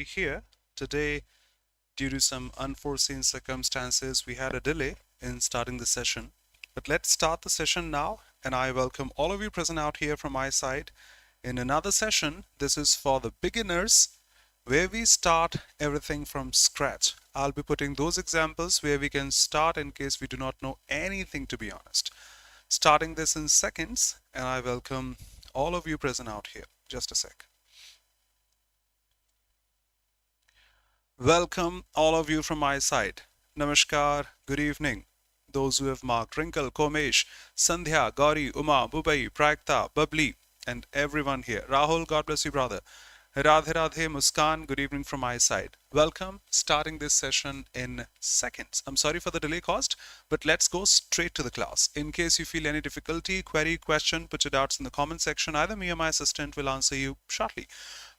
Here today, due to some unforeseen circumstances, we had a delay in starting the session. But let's start the session now, and I welcome all of you present out here from my side in another session. This is for the beginners, where we start everything from scratch. I'll be putting those examples where we can start in case we do not know anything, to be honest. Starting this in seconds, and I welcome all of you present out here. Just a sec. Welcome all of you from my side. Namaskar, good evening. Those who have marked Wrinkle, Komesh, Sandhya, Gauri, Uma, Bubai, Prakta, Babli, and everyone here. Rahul, God bless you, brother. Radhe Radhe, Muskan, good evening from my side. Welcome, starting this session in seconds. I'm sorry for the delay caused, but let's go straight to the class. In case you feel any difficulty, query, question, put your doubts in the comment section. Either me or my assistant will answer you shortly.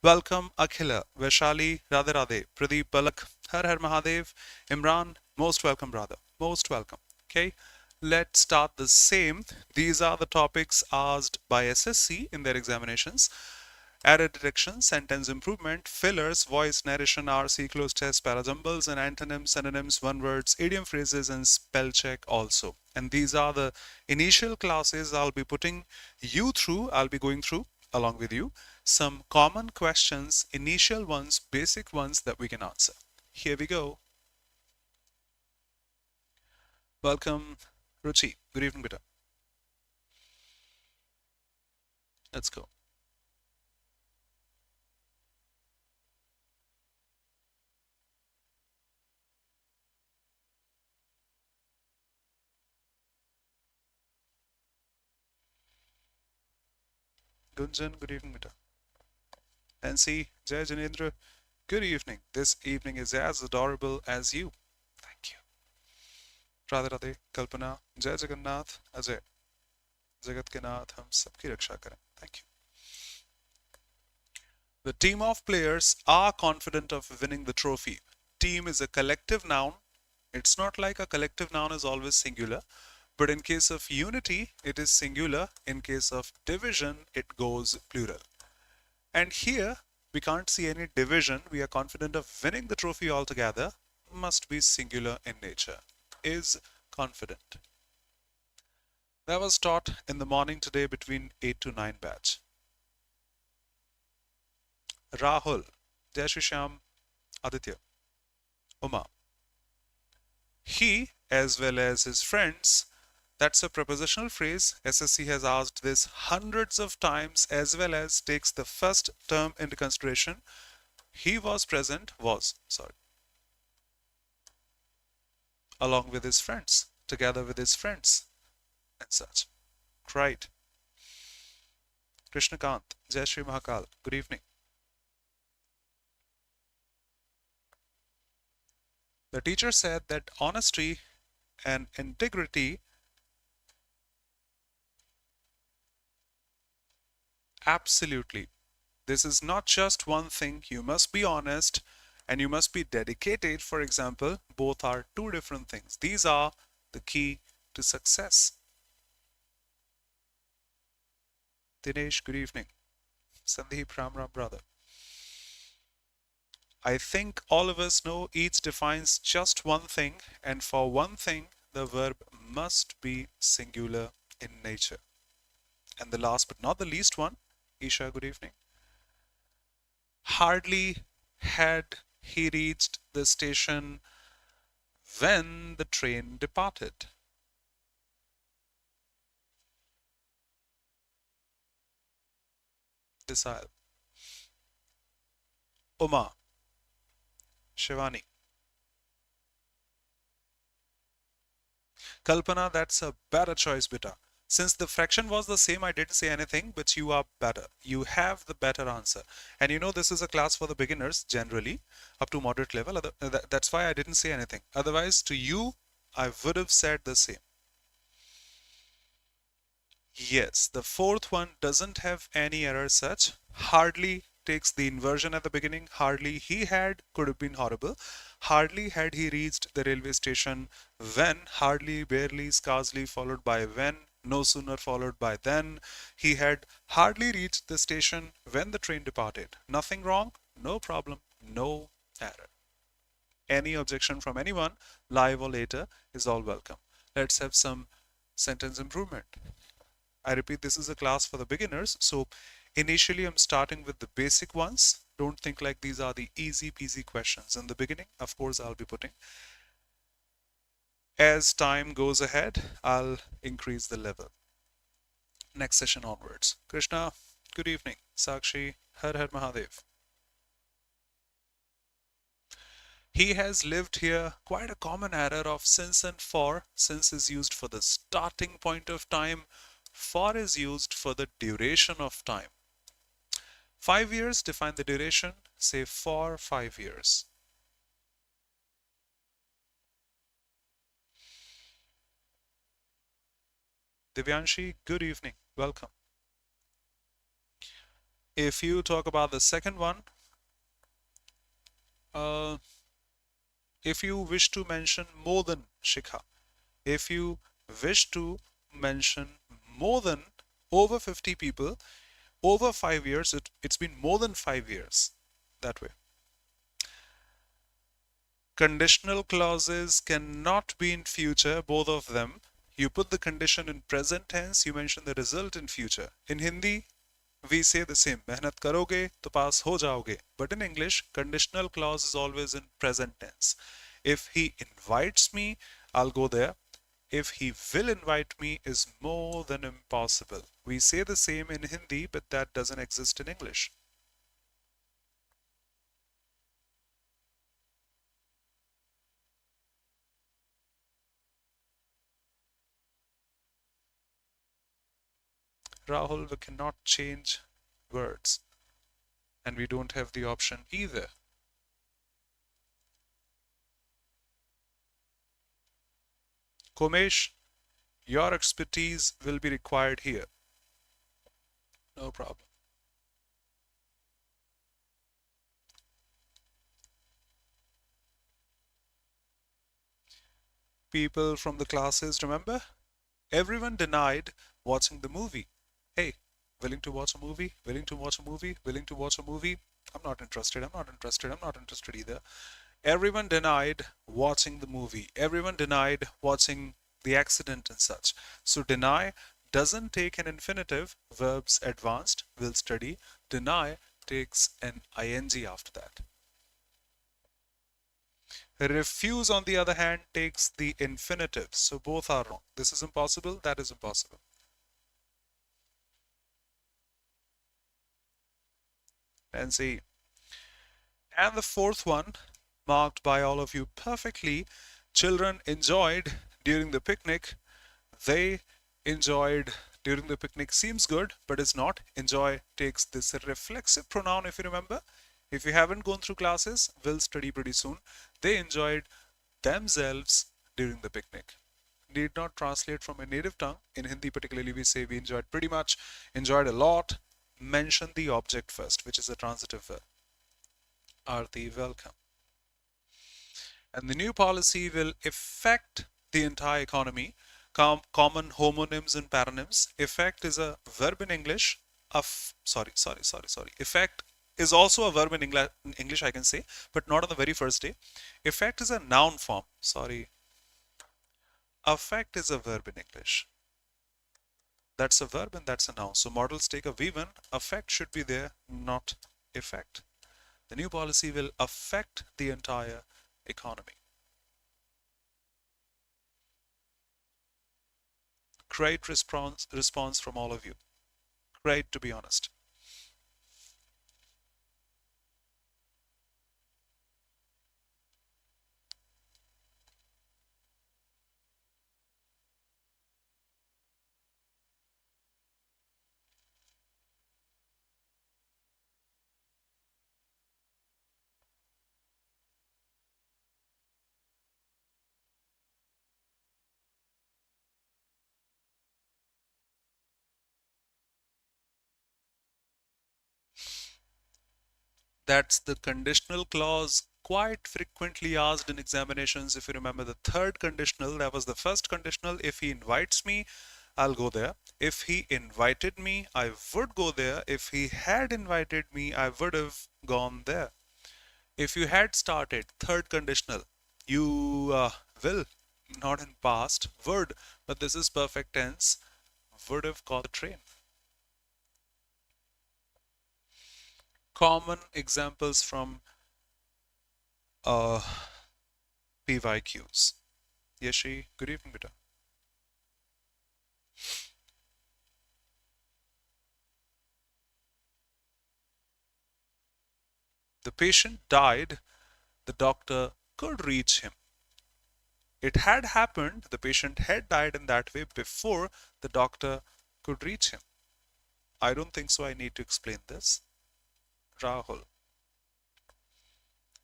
Welcome, Akhila, Vaishali, Radhe Radhe, Pradeep, Balak, Har Har Mahadev, Imran, most welcome, brother. Most welcome. Okay, let's start the same. These are the topics asked by SSC in their examinations. Error detection, sentence improvement, fillers, voice, narration, RC, close test, parajumbles, and antonyms, synonyms, one words, idiom phrases, and spell check also. And these are the initial classes I'll be putting you through. I'll be going through along with you some common questions, initial ones, basic ones that we can answer. Here we go. Welcome, Ruchi. Good evening, beta. Let's go. Gunjan, good evening, beta. NC, Jai Janendra, good evening. This evening is as adorable as you. Thank you. Radhe Radhe, Kalpana, Jai Jagannath, Ajay. Jagat ke Nath, hum sabki raksha karen. Thank you. The team of players are confident of winning the trophy. Team is a collective noun. It's not like a collective noun is always singular. But in case of unity, it is singular. In case of division, it goes plural. And here, we can't see any division. We are confident of winning the trophy altogether. Must be singular in nature. Is confident. That was taught in the morning today between 8 to 9 batch. Rahul, Jai Shri Shyam, Aditya, Uma. He, as well as his friends, that's a prepositional phrase. SSC has asked this hundreds of times, as well as takes the first term into consideration. He was present, along with his friends, together with his friends, and such. Right. Krishnakant, Jai Shri Mahakal, good evening. The teacher said that honesty and integrity absolutely. This is not just one thing. You must be honest and you must be dedicated. For example, both are two different things. These are the key to success. Dinesh, good evening. Sandeep, Ram Ram, brother. I think all of us know each defines just one thing, and for one thing, the verb must be singular in nature. And the last but not the least one, Isha, good evening. Hardly had he reached the station when the train departed. Desile. Uma. Shivani. Kalpana, that's a better choice, beta. Since the fraction was the same, I didn't say anything, but you are better. You have the better answer. And you know this is a class for the beginners, generally, up to moderate level. That's why I didn't say anything. Otherwise, to you, I would have said the same. Yes, the fourth one doesn't have any error such. Hardly takes the inversion at the beginning. Hardly he had could have been horrible. Hardly had he reached the railway station when, hardly, barely, scarcely, followed by when, no sooner followed by then. He had hardly reached the station when the train departed. Nothing wrong, no problem, no error. Any objection from anyone, live or later, is all welcome. Let's have some sentence improvement. I repeat, this is a class for the beginners, so initially I'm starting with the basic ones. Don't think like these are the easy peasy questions. In the beginning, of course, I'll be putting. As time goes ahead, I'll increase the level. Next session onwards. Krishna, good evening. Sakshi, Har Har Mahadev. He has lived here. Quite a common error of since and for. Since is used for the starting point of time. For is used for the duration of time. 5 years, define the duration. Say for 5 years. Divyanshi, good evening. Welcome. If you talk about the second one, if you wish to mention more than Shikha, if you wish to mention more than over 50 people, over 5 years, it's been more than 5 years, that way. Conditional clauses cannot be in future, both of them. You put the condition in present tense, you mention the result in future. In Hindi, we say the same, mehnat karoge to pass ho jaoge. But in English, conditional clause is always in present tense. If he invites me, I'll go there. If he will invite me is more than impossible. We say the same in Hindi, but that doesn't exist in English. Rahul, we cannot change words. And we don't have the option either. Komesh, your expertise will be required here. No problem. People from the classes, remember? Everyone denied watching the movie. Hey, willing to watch a movie? Willing to watch a movie? Willing to watch a movie? I'm not interested. I'm not interested. I'm not interested either. Everyone denied watching the movie. Everyone denied watching the accident and such. So deny doesn't take an infinitive. Verbs advanced will study. Deny takes an ing after that. Refuse, on the other hand, takes the infinitive. So both are wrong. This is impossible. That is impossible. And see. And the fourth one, marked by all of you perfectly, children enjoyed during the picnic. They enjoyed during the picnic seems good, but it's not. Enjoy takes this reflexive pronoun, if you remember. If you haven't gone through classes, we'll study pretty soon. They enjoyed themselves during the picnic. Need not translate from a native tongue. In Hindi particularly, we say we enjoyed pretty much, enjoyed a lot. Mention the object first, which is a transitive verb. Aarti, welcome. And the new policy will affect the entire economy. Common homonyms and paronyms. Affect is a verb in English. Affect is also a verb in English, I can say, but not on the very first day. Affect is a noun form. Affect is a verb in English. That's a verb and that's a noun. So models take a V1. Affect should be there, not effect. The new policy will affect the entire economy. Great response from all of you. Great, to be honest. That's the conditional clause, quite frequently asked in examinations. If you remember the third conditional, that was the first conditional. If he invites me, I'll go there. If he invited me, I would go there. If he had invited me, I would have gone there. If you had started third conditional, you will, not in past, would, but this is perfect tense, would have caught the train. Common examples from uh, PYQs. Yeshi, good evening, beta. The patient died, the doctor could reach him. It had happened, the patient had died in that way before the doctor could reach him. I don't think so I need to explain this. Rahul.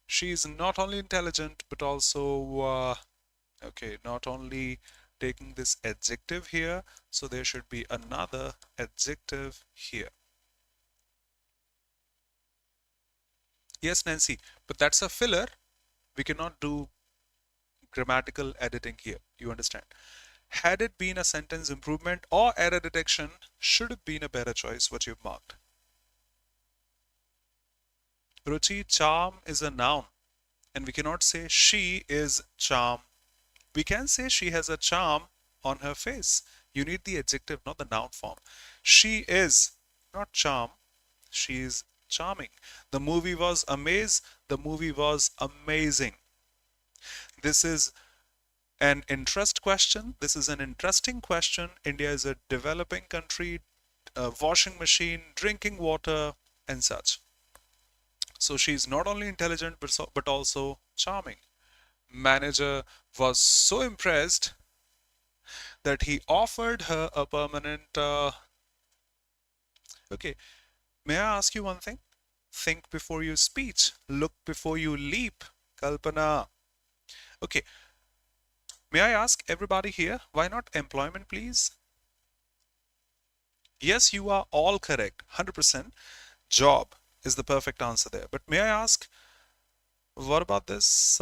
She is not only intelligent but also, okay, not only taking this adjective here, so there should be another adjective here. Yes, Nancy, but that's a filler. We cannot do grammatical editing here. You understand? Had it been a sentence improvement or error detection, should have been a better choice, what you've marked. Ruchi, charm is a noun, and we cannot say she is charm. We can say she has a charm on her face. You need the adjective, not the noun form. She is not charm, she is charming. The movie was the movie was amazing. This is an interest question. This is an interesting question. India is a developing country, a washing machine, drinking water, and such. So she's not only intelligent but also charming. Manager was so impressed that he offered her a permanent. Okay, may I ask you one thing? Think before you speech, look before you leap. Kalpana. Okay, may I ask everybody here, why not employment, please? Yes, you are all correct, 100%. Job is the perfect answer there. But may I ask, what about this?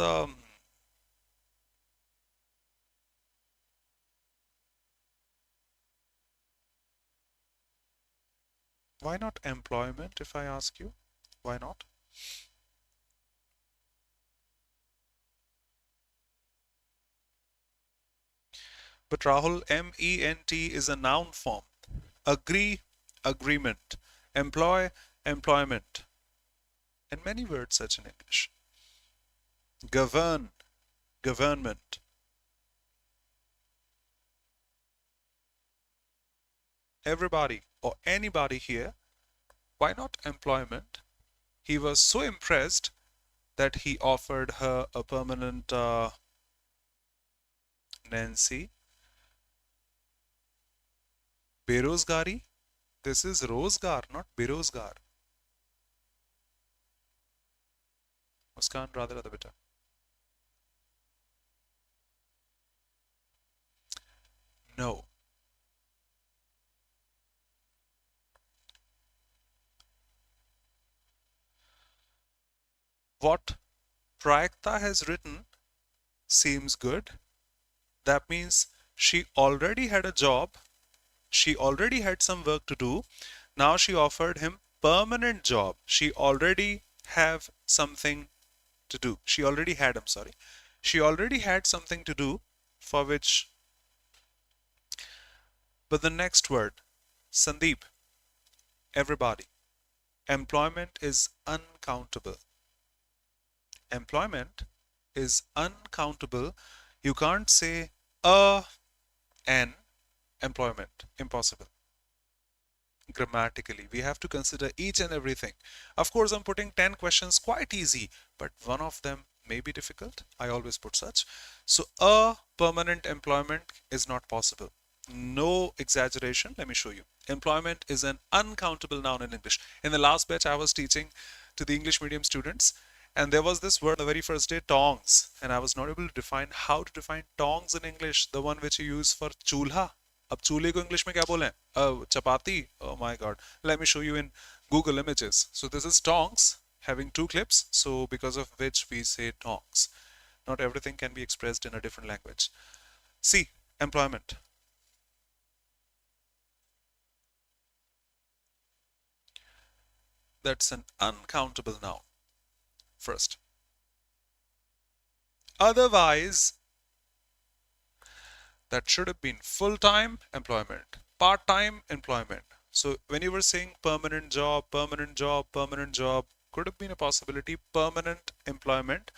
Why not employment, if I ask you? Why not? But Rahul, MENT is a noun form. Agree, agreement. Employ, employment. And many words such in English. Govern, government. Everybody or anybody here, why not employment? He was so impressed that he offered her a permanent Nancy. Berozgari. This is rozgar, not berozgar. Muskan, rather beta. No. What Prayakta has written seems good. That means she already had a job. She already had some work to do. Now she offered him permanent job. She already have something to do. She already had, I'm sorry. She already had something to do for which. But the next word, Sandeep, everybody. Employment is uncountable. Employment is uncountable. You can't say an employment. Impossible. Grammatically, we have to consider each and everything. Of course, I'm putting 10 questions quite easy, but one of them may be difficult. I always put such. So a permanent employment is not possible. No exaggeration. Let me show you. Employment is an uncountable noun in English. In the last batch, I was teaching to the English medium students, and there was this word on the very first day, tongs, and I was not able to define how to define tongs in English, the one which you use for chulha. अब चूल्हे को English में क्या बोले chapati. Oh my god, let me show you in Google Images. So this is tongs having two clips, so because of which we say tongs. Not everything can be expressed in a different language. See, employment. That's an uncountable noun. First, Otherwise, that should have been full-time employment, part-time employment. So when you were saying permanent job, permanent job, permanent job, could have been a possibility, permanent employment,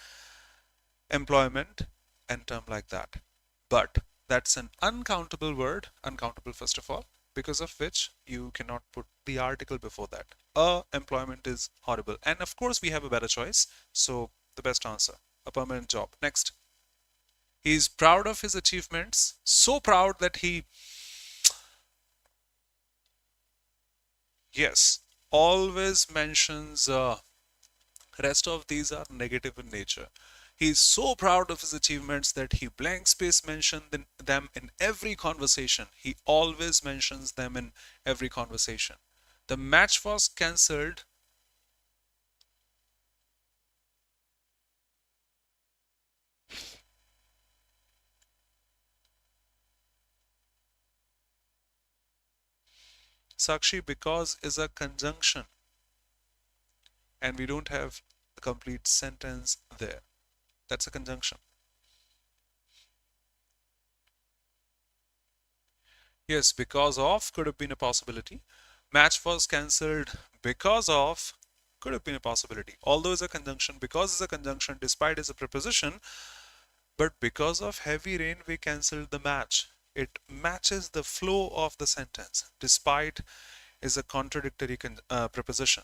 employment, and term like that. But that's an uncountable word, uncountable first of all, because of which you cannot put the article before that. Employment is horrible. And of course, we have a better choice. So the best answer, a permanent job. Next. He's proud of his achievements, so proud that he, yes, always mentions, rest of these are negative in nature. He's so proud of his achievements that he blank space mentioned them in every conversation. He always mentions them in every conversation. The match was cancelled. Sakshi, because is a conjunction and we don't have a complete sentence there. That's a conjunction. Yes, because of could have been a possibility. Match was cancelled because of could have been a possibility. Although is a conjunction, because is a conjunction, despite is a preposition, but because of heavy rain we cancelled the match. It matches the flow of the sentence. Despite is a contradictory preposition.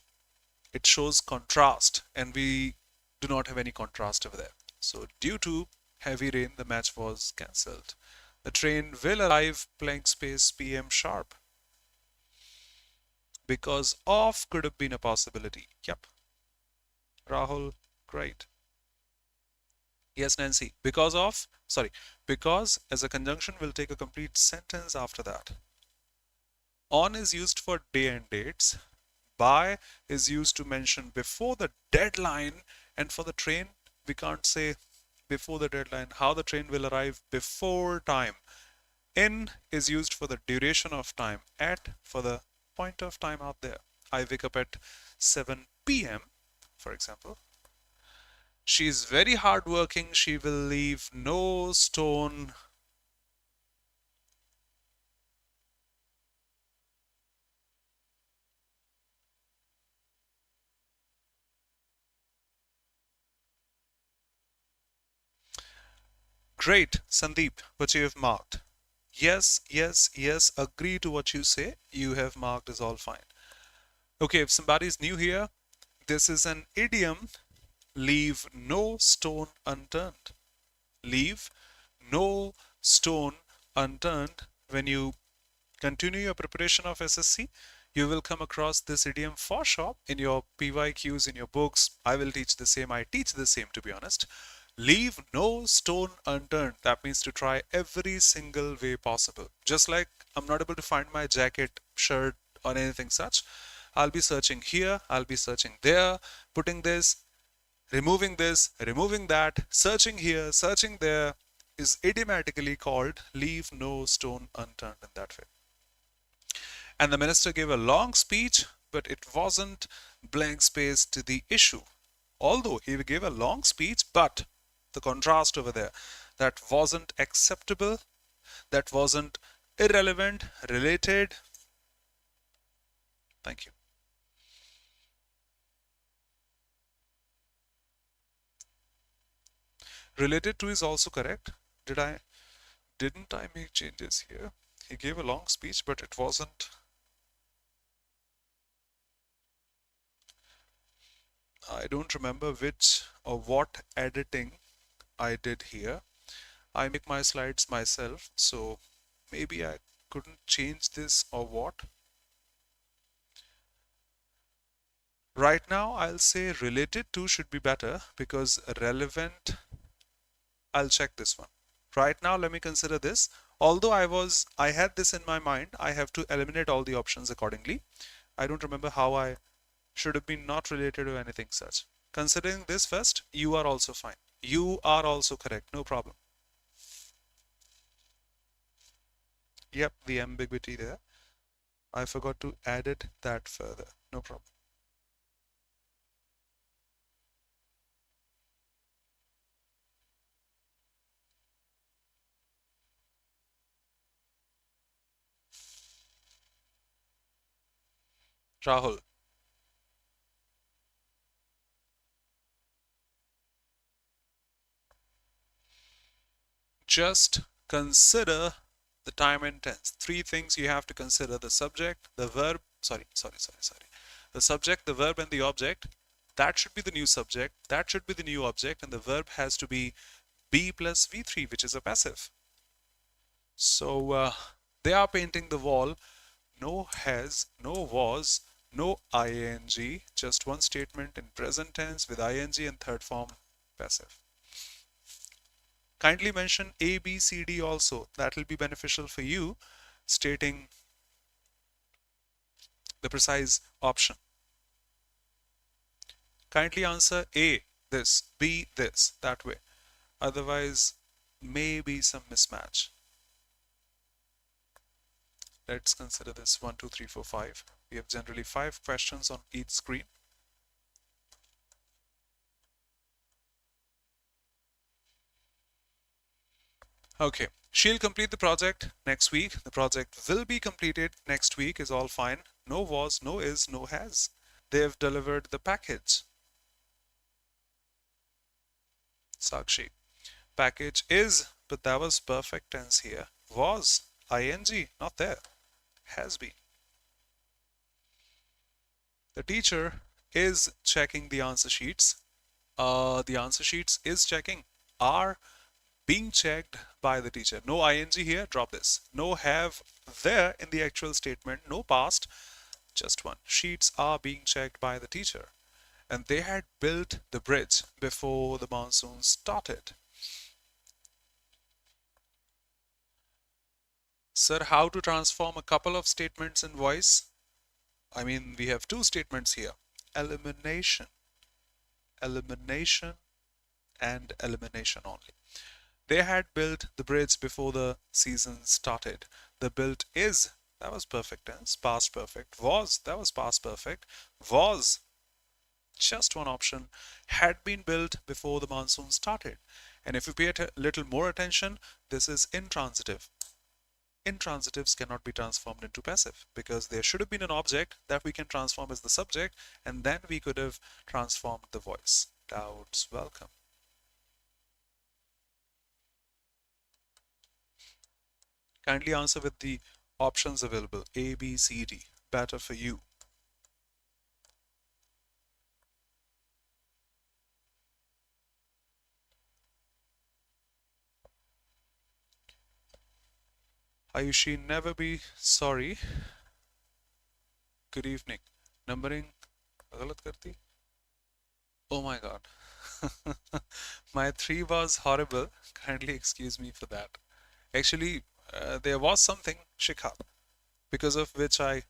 It shows contrast and we do not have any contrast over there. So due to heavy rain the match was cancelled. The train will arrive blank space PM sharp. Because of could have been a possibility. Yep. Rahul, great. Yes, Nancy. Because of, sorry, because as a conjunction will take a complete sentence after that. On is used for day and dates. By is used to mention before the deadline, and for the train we can't say before the deadline, how the train will arrive before time. In is used for the duration of time, at for the point of time out there. I wake up at 7 p.m. for example. She is very hardworking. She will leave no stone. Great, Sandeep, what you have marked. Yes, yes, yes, agree to what you say. You have marked is all fine. Okay, if somebody is new here, this is an idiom. Leave no stone unturned. Leave no stone unturned. When you continue your preparation of SSC, you will come across this idiom for sure in your PYQs, in your books. I will teach the same. I teach the same, to be honest. Leave no stone unturned. That means to try every single way possible. Just like I'm not able to find my jacket, shirt, or anything such, I'll be searching here, I'll be searching there, putting this, removing that, searching here, searching there, is idiomatically called leave no stone unturned in that way. And the minister gave a long speech, but it wasn't blank space to the issue. Although he gave a long speech, but the contrast over there, that wasn't acceptable, that wasn't irrelevant, related. Thank you. Related to is also correct. Didn't I make changes here? He gave a long speech, but it wasn't. I don't remember which or what editing I did here. I make my slides myself, so maybe I couldn't change this or what. Right now, I'll say related to should be better because relevant, I'll check this one. Right now, let me consider this. Although I had this in my mind, I have to eliminate all the options accordingly. I don't remember how I should have been not related to anything such. Considering this first, you are also fine. You are also correct, no problem. Yep, the ambiguity there. I forgot to edit that further. No problem. Rahul. Just consider the time and tense. Three things you have to consider: the subject, the verb, sorry. The subject, the verb, and the object. That should be the new subject, that should be the new object, and the verb has to be be plus V3, which is a passive. So they are painting the wall. No has, no was, no ing, just one statement in present tense with ing and third form passive. Kindly mention A, B, C, D also. That will be beneficial for you, stating the precise option. Kindly answer A, this, B, this, that way. Otherwise, may be some mismatch. Let's consider this 1, 2, 3, 4, 5. We have generally 5 questions on each screen. Okay, she'll complete the project next week. The project will be completed next week is all fine. No was, no is, no has. They've delivered the package. Sakshi. Package is, but that was perfect tense here. Was, ing, not there. Has been. The teacher is checking the answer sheets. The answer sheets is checking are being checked by the teacher. No ing here, drop this. No have there in the actual statement, no past, just one. Sheets are being checked by the teacher. And they had built the bridge before the monsoon started. Sir, how to transform a couple of statements in voice? I mean, we have 2 statements here. Elimination, elimination, and elimination only. They had built the bridge before the season started. The built is, that was perfect tense, past perfect. Was, that was past perfect. Was, just one option, had been built before the monsoon started. And if you pay a little more attention, this is intransitive. Intransitives cannot be transformed into passive because there should have been an object that we can transform as the subject, and then we could have transformed the voice. Doubts welcome. Kindly answer with the options available A, B, C, D. Better for you. Ayushi, never be sorry. Good evening. Numbering गलत करती? Oh my god. My 3 was horrible. Kindly excuse me for that. Actually, there was something, Shikha, because of which I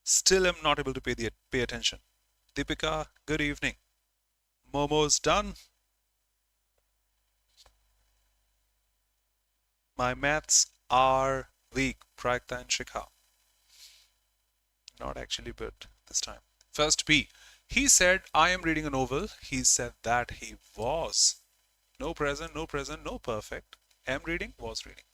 still am not able to pay attention. Deepika, good evening. Momo's done. My maths are weak, Prakta and Shikha. Not actually, but this time. First B. He said, I am reading a novel. He said that he was. No present, no present, no perfect. Am reading, was reading.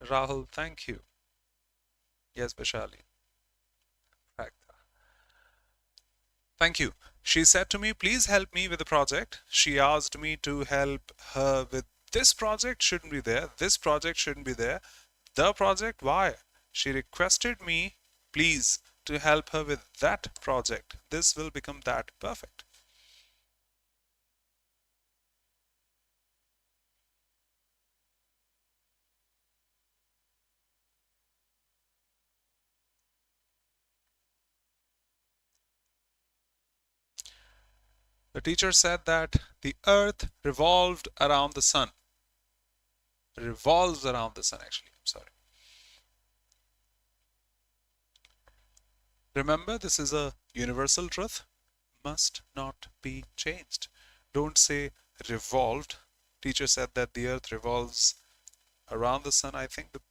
Rahul, thank you. Yes, Vishali. Prakta. Thank you. She said to me, please help me with the project. She asked me to help her with this project shouldn't be there. This project shouldn't be there. The project, why? She requested me, please, to help her with that project. This will become that perfect. The teacher said that the earth revolved around the sun. Revolves around the sun, actually. I'm sorry. Remember, this is a universal truth. Must not be changed. Don't say revolved. Teacher said that the earth revolves around the sun. I think the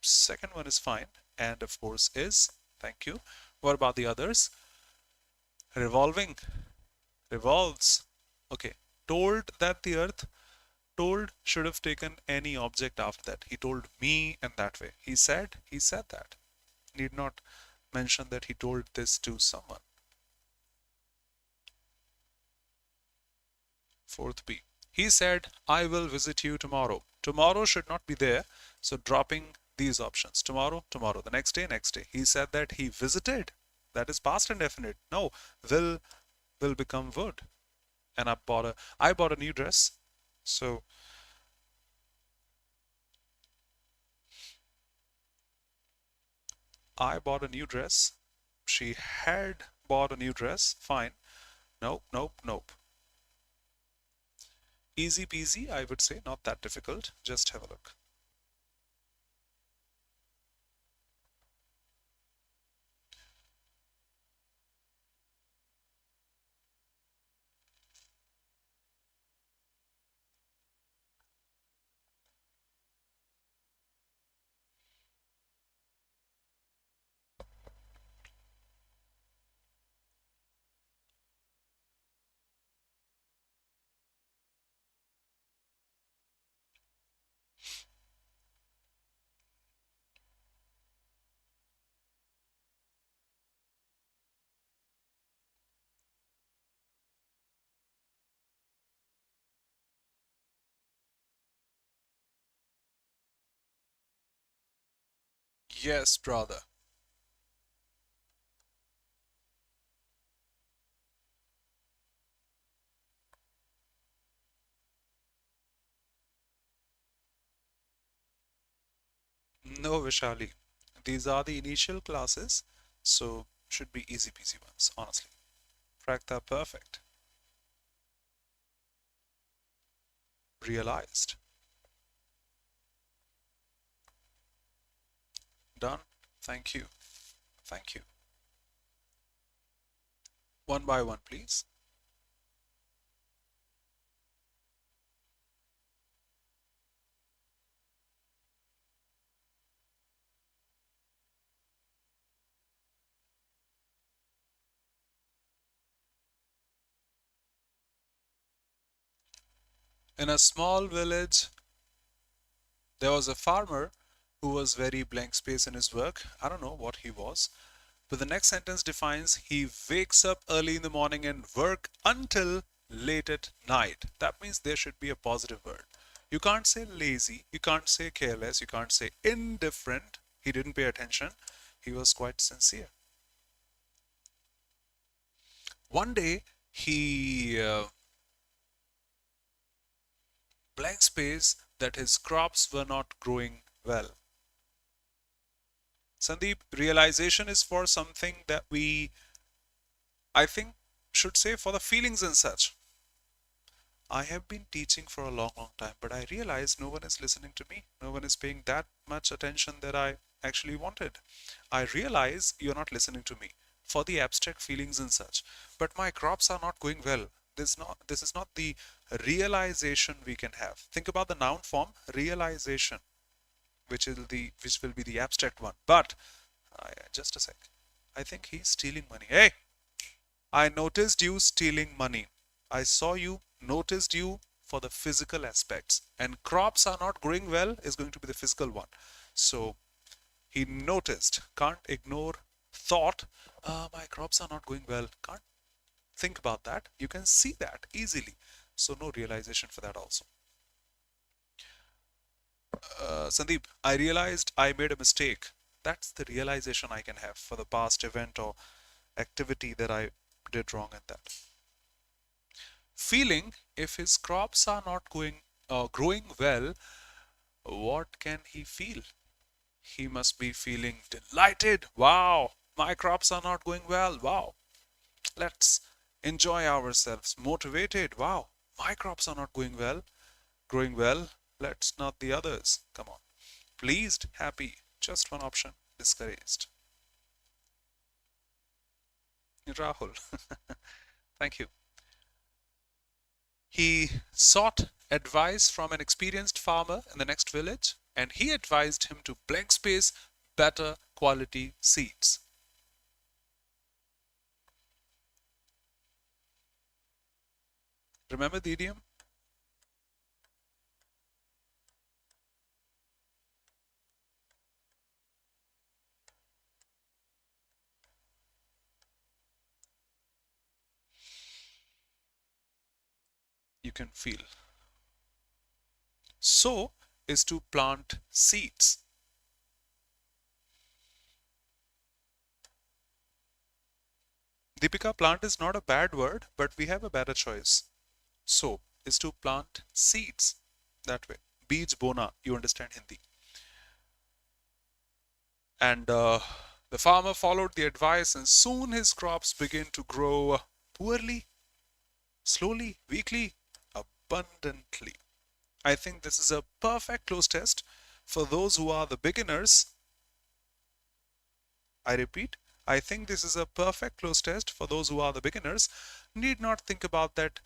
second one is fine. And of course is. Thank you. What about the others? Revolving. Revolves. Okay. Told that the earth, told should have taken any object after that. He told me in that way. He said that. Need not mention that he told this to someone. Fourth B. He said, I will visit you tomorrow. Tomorrow should not be there. So dropping these options. Tomorrow, tomorrow. The next day, next day. He said that he visited. That is past indefinite. No, will become would. And I bought a new dress. So I bought a new dress. She had bought a new dress. Fine. Nope, nope, nope. Easy peasy, I would say. Not that difficult. Just have a look. Yes, brother. No, Vishali. These are the initial classes, so should be easy peasy ones, honestly. Prakta perfect. Realized. Done. Thank you. Thank you. One by one, please. In a small village, there was a farmer who was very blank space in his work. I don't know what he was. But the next sentence defines he wakes up early in the morning and work until late at night. That means there should be a positive word. You can't say lazy, you can't say careless, you can't say indifferent. He didn't pay attention. He was quite sincere. One day, he blank space that his crops were not growing well. Sandeep, realization is for something that we, I think, should say for the feelings and such. I have been teaching for a long, long time, but I realize no one is listening to me. No one is paying that much attention that I actually wanted. I realize you're not listening to me for the abstract feelings and such, but my crops are not going well. This is not the realization we can have. Think about the noun form realization, which will be the abstract one. But just a sec. I think he's stealing money. Hey, I noticed you stealing money. I saw you, noticed you for the physical aspects. And crops are not growing well is going to be the physical one. So he noticed, can't ignore thought, my crops are not going well. Can't think about that. You can see that easily. So no realization for that also. Sandeep, I realized I made a mistake. That's the realization I can have for the past event or activity that I did wrong in that. Feeling if his crops are not growing well, what can he feel? He must be feeling delighted. Wow, my crops are not going well. Wow, let's enjoy ourselves. Motivated. Wow, my crops are not growing well. Let's not the others. Come on. Pleased, happy. Just one option. Discouraged. Rahul. Thank you. He sought advice from an experienced farmer in the next village, and he advised him to blank space better quality seeds. Remember the idiom? You can feel. Sow is to plant seeds. Deepika, plant is not a bad word, but we have a better choice. Sow is to plant seeds. That way. Beej bona, you understand Hindi. And the farmer followed the advice, and soon his crops began to grow poorly, slowly, weakly, abundantly. I think this is a perfect cloze test for those who are the beginners. I repeat, I think this is a perfect cloze test for those who are the beginners. Need not think about that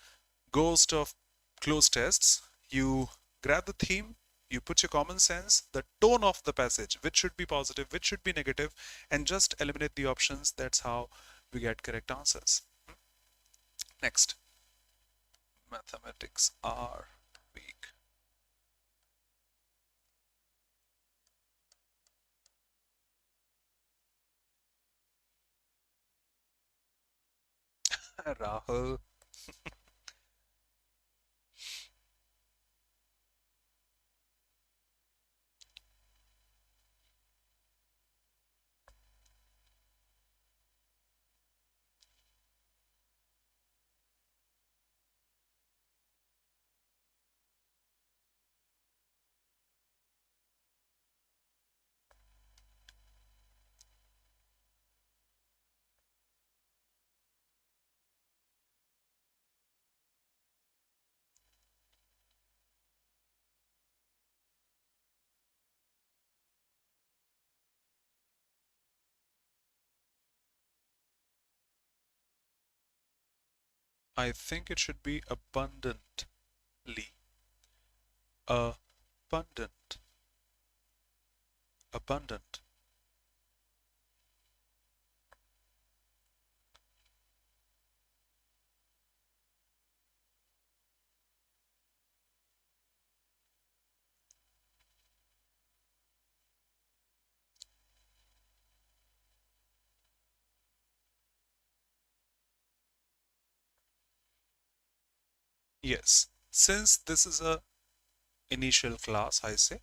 ghost of cloze tests. You grab the theme, you put your common sense, the tone of the passage, which should be positive, which should be negative, and just eliminate the options. That's how we get correct answers. Next. Mathematics are weak. Rahul. I think it should be abundantly. Abundant. Abundant. Yes. Since this is a initial class, I say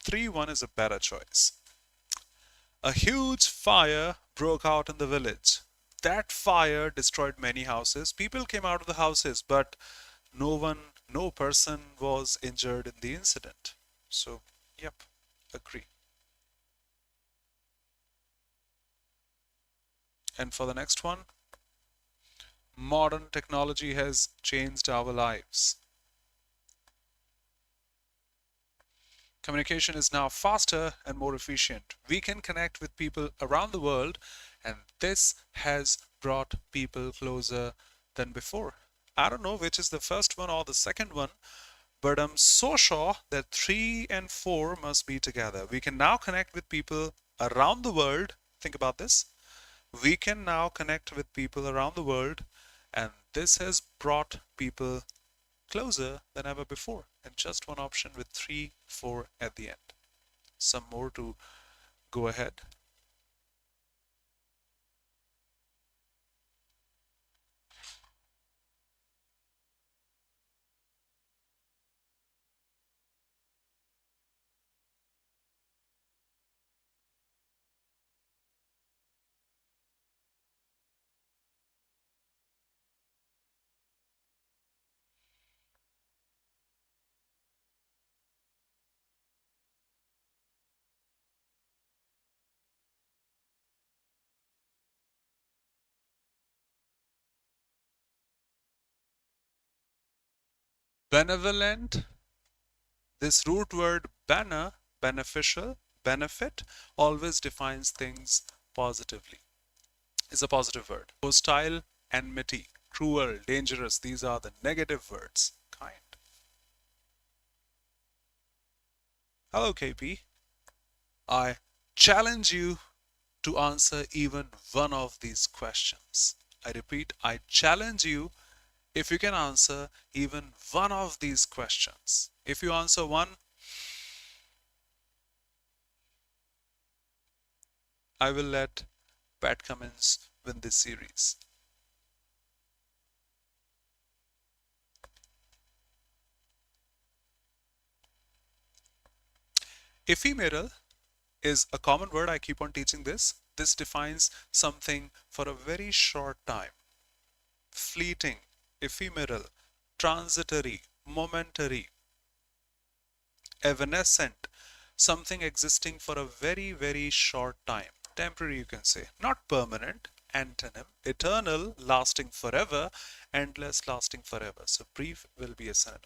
3-1 is a better choice. A huge fire broke out in the village. That fire destroyed many houses. People came out of the houses, but no person was injured in the incident. So, yep, agree. And for the next one, modern technology has changed our lives. Communication is now faster and more efficient. We can connect with people around the world, and this has brought people closer than before. I don't know which is the first one or the second one, but I'm so sure that 3 and 4 must be together. We can now connect with people around the world. Think about this. We can now connect with people around the world, and this has brought people closer than ever before. And just one option with 3, 4 at the end. Some more to go ahead. Benevolent, this root word bana, beneficial, benefit, always defines things positively. It's a positive word. Hostile, enmity, cruel, dangerous, these are the negative words. Kind. Hello, KP. I challenge you to answer even one of these questions. I repeat, I challenge you If you can answer even one of these questions, if you answer one, I will let Pat Cummins win this series. Ephemeral is a common word. I keep on teaching this. This defines something for a very short time. Fleeting, ephemeral, transitory, momentary, evanescent, something existing for a very, very short time. Temporary, you can say. Not permanent. Antonym, eternal, lasting forever, endless, lasting forever. So brief will be a synonym.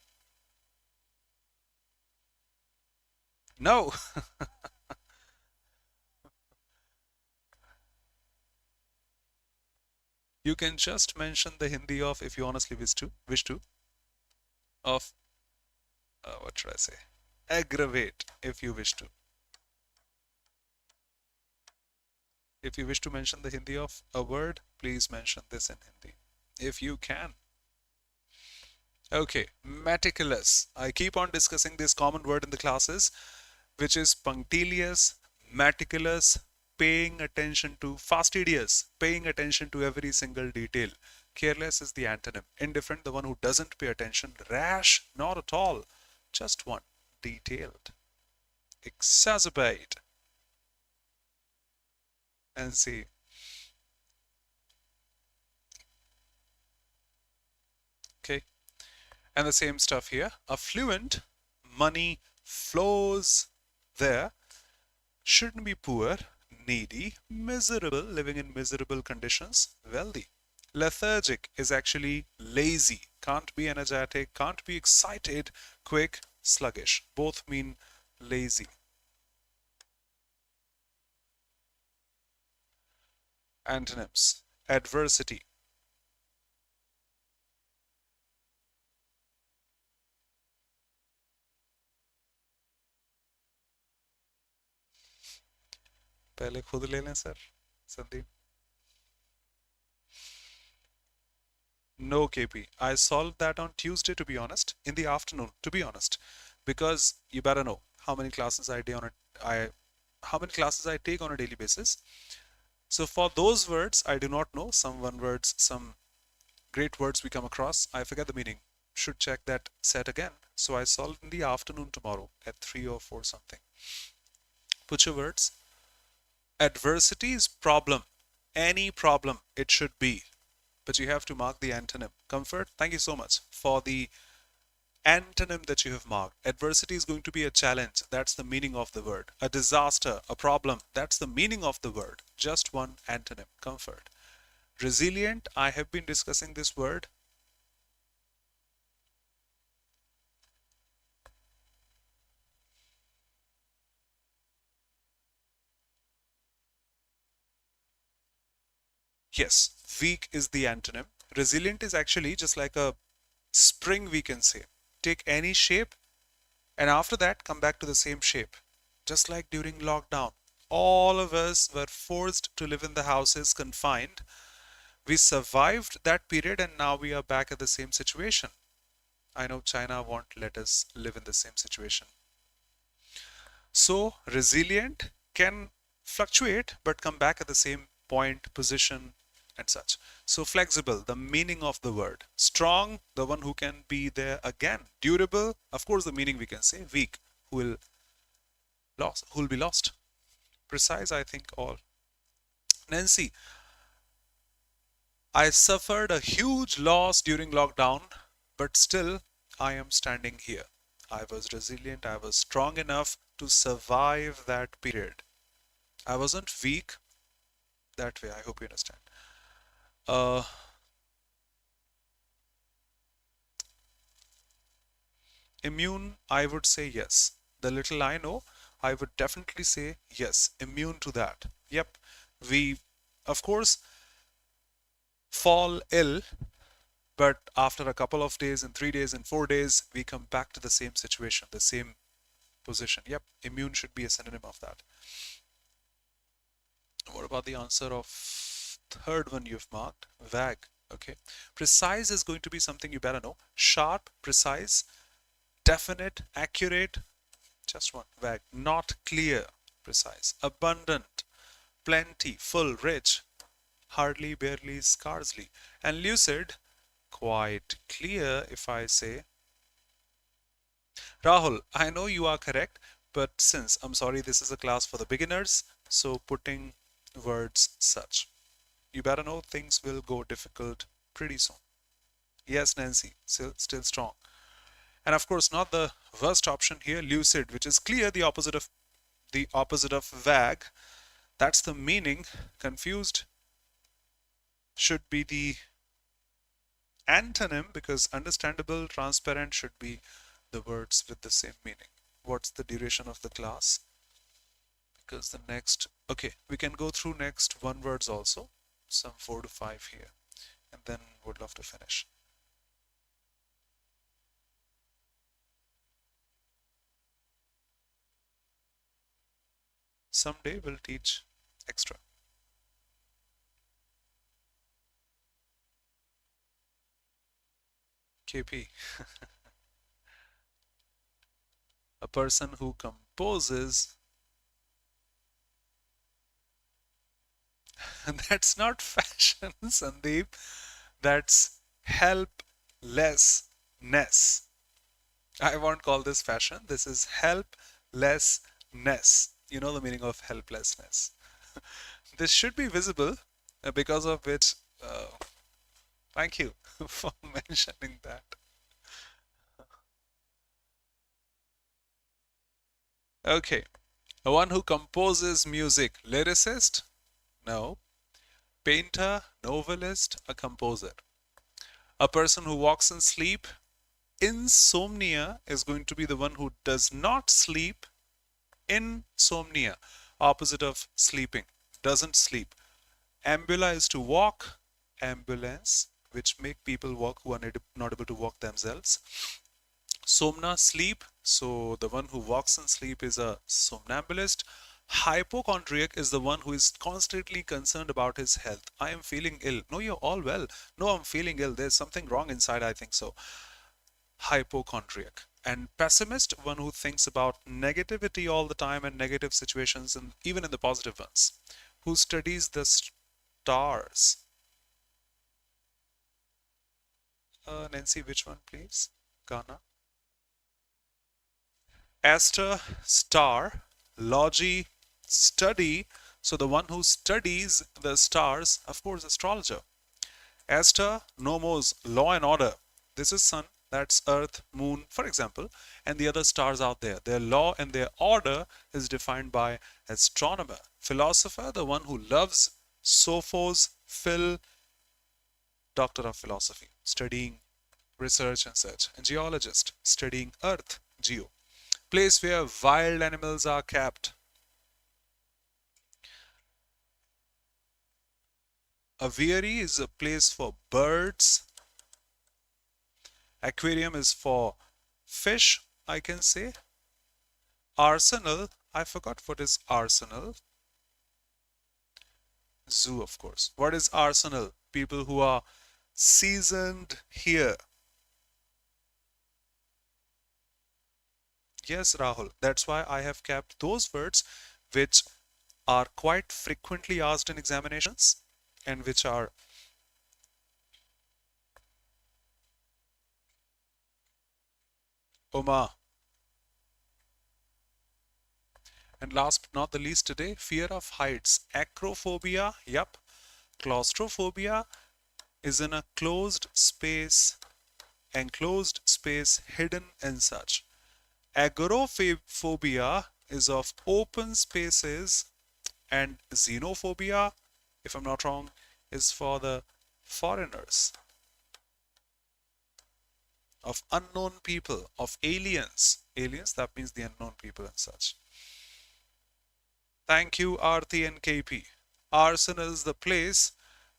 No. You can just mention the Hindi of, if you honestly wish to, of, what should I say? Aggravate, if you wish to. If you wish to mention the Hindi of a word, please mention this in Hindi. If you can. Okay, meticulous. I keep on discussing this common word in the classes, which is punctilious, meticulous, paying attention to, fastidious, paying attention to every single detail. Careless is the antonym. Indifferent, the one who doesn't pay attention. Rash, not at all. Just one. Detailed. Exacerbate. And see. Okay. And the same stuff here. Affluent, money flows there. Shouldn't be poor, needy, miserable, living in miserable conditions, wealthy. Lethargic is actually lazy, can't be energetic, can't be excited, quick, sluggish. Both mean lazy. Antonyms. Adversity. पहले खुद ले लें sir Sandeep. No, KP. I solved that on Tuesday, to be honest, in the afternoon, to be honest, because you better know how many classes how many classes I take on a daily basis. So for those words, I do not know. Some one words, some great words we come across. I forget the meaning. Should check that set again. So I solved in the afternoon tomorrow at 3 or 4 something. Put your words. Adversity is problem. Any problem it should be. But you have to mark the antonym. Comfort, thank you so much for the antonym that you have marked. Adversity is going to be a challenge. That's the meaning of the word. A disaster, a problem. That's the meaning of the word. Just one antonym. Comfort. Resilient, I have been discussing this word. Yes, weak is the antonym. Resilient is actually just like a spring, we can say. Take any shape and after that come back to the same shape. Just like during lockdown, all of us were forced to live in the houses confined. We survived that period and now we are back at the same situation. I know China won't let us live in the same situation. So resilient can fluctuate but come back at the same point, position, and such. So flexible, the meaning of the word. Strong, the one who can be there again. Durable, of course the meaning we can say. Weak, who will be lost. Precise, I think all. Nancy, I suffered a huge loss during lockdown, but still I am standing here. I was resilient, I was strong enough to survive that period. I wasn't weak that way, I hope you understand. Immune, I would say yes. The little I know, I would definitely say yes, immune to that. Yep, we, of course, fall ill, but after a couple of days, in 3 days, in 4 days, we come back to the same situation, the same position. Yep, immune should be a synonym of that. What about the answer of third one you've marked? Vague. Okay, precise is going to be something you better know. Sharp, precise, definite, accurate, just one. Vague, not clear, precise. Abundant, plenty, full, rich, hardly, barely, scarcely. And lucid, quite clear. If I say, Rahul, I know you are correct, but since I'm sorry, this is a class for the beginners, so putting words such. You better know things will go difficult pretty soon. Yes, Nancy, still strong. And of course, not the worst option here, lucid, which is clear, the opposite of vague. That's the meaning. Confused should be the antonym, because understandable, transparent should be the words with the same meaning. What's the duration of the class? Because the next, okay, we can go through next one words also, some 4 to 5 here, and then would love to finish. Someday we'll teach extra. KP. A person who composes. That's not fashion, Sandeep. That's helplessness. I won't call this fashion. This is helplessness. You know the meaning of helplessness. This should be visible, because of which, thank you for mentioning that. Okay. The one who composes music. Lyricist? No. Painter, novelist, a composer. A person who walks in sleep. Insomnia is going to be the one who does not sleep. Insomnia, opposite of sleeping, doesn't sleep. Ambula is to walk. Ambulance, which make people walk who are not able to walk themselves. Somna, sleep. So the one who walks in sleep is a somnambulist. Hypochondriac is the one who is constantly concerned about his health. I am feeling ill. No, you're all well. No, I'm feeling ill. There's something wrong inside, I think so. Hypochondriac. And pessimist, one who thinks about negativity all the time and negative situations, and even in the positive ones. Who studies the stars. Nancy, which one, please? Ghana. Aster, star. Logi, study. So the one who studies the stars, of course, astrologer. Aster, nomos, law and order. This is sun, that's earth, moon, for example, and the other stars out there. Their law and their order is defined by astronomer. Philosopher, the one who loves. Sophos, Phil, doctor of philosophy, studying research and such. And geologist, studying earth, geo. Place where wild animals are kept. Aviary is a place for birds. Aquarium is for fish, I can say. Arsenal, I forgot what is arsenal. Zoo, of course. What is arsenal? People who are seasoned here. Yes, Rahul. That's why I have kept those words which are quite frequently asked in examinations and which are Oma. And last but not the least today, fear of heights. Acrophobia, yep. Claustrophobia is in a closed space, enclosed space, hidden and such. Agoraphobia is of open spaces, and xenophobia, if I'm not wrong, is for the foreigners, of unknown people, of aliens. Aliens, that means the unknown people and such. Thank you, Aarti and KP. Arsenal is the place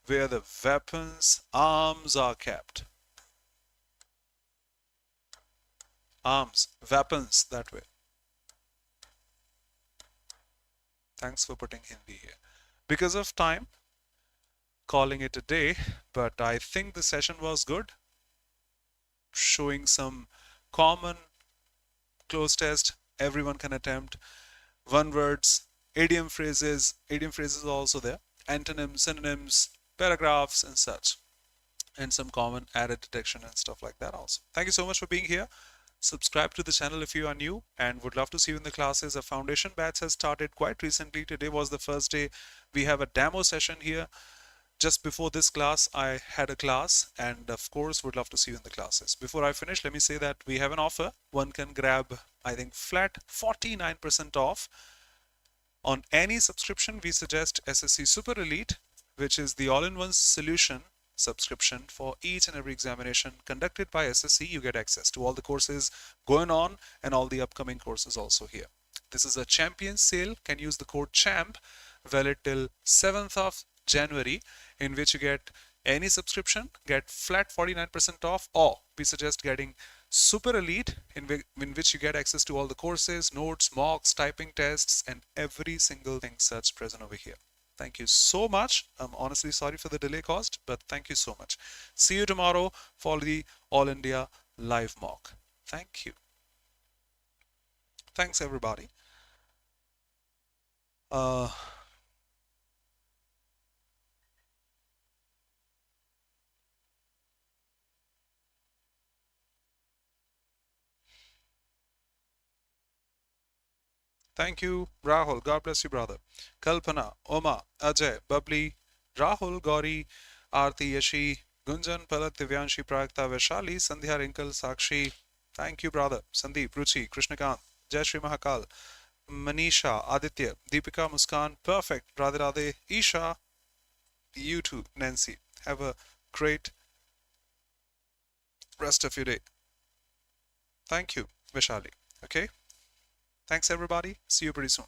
where the weapons, arms are kept. Arms, weapons, that way. Thanks for putting Hindi here. Because of time, calling it a day, but I think the session was good, showing some common close test everyone can attempt. One words, idiom phrases are also there, antonyms, synonyms, paragraphs, and such, and some common error detection and stuff like that also. Thank you so much for being here. Subscribe to the channel if you are new and would love to see you in the classes. A foundation batch has started quite recently. Today was the first day. We have a demo session here. Just before this class, I had a class, and of course would love to see you in the classes. Before I finish, let me say that we have an offer. One can grab, I think, flat 49% off on any subscription. We suggest SSC Super Elite, which is the all-in-one solution subscription for each and every examination conducted by SSC. You get access to all the courses going on and all the upcoming courses also here. This is a champion sale. Can use the code CHAMP, valid till 7th of January, in which you get any subscription, get flat 49% off, or we suggest getting Super Elite, in which you get access to all the courses, notes, mocks, typing tests, and every single thing such present over here. Thank you so much. I'm honestly sorry for the delay caused, but thank you so much. See you tomorrow for the All India live mock. Thank you. Thanks, everybody. Thank you, Rahul. God bless you, brother. Kalpana, Oma, Ajay, Babli, Rahul, Gauri, Aarti, Yashi, Gunjan, Palat, Divyanshi, Pragta, Vaishali, Sandhya, Rinkle, Sakshi. Thank you, brother. Sandeep, Ruchi, Krishnakant, Jai Shri Mahakal, Manisha, Aditya, Deepika, Muskan. Perfect. Radhe Radhe, Isha. You too, Nancy. Have a great rest of your day. Thank you, Vaishali. Okay. Thanks, everybody. See you pretty soon.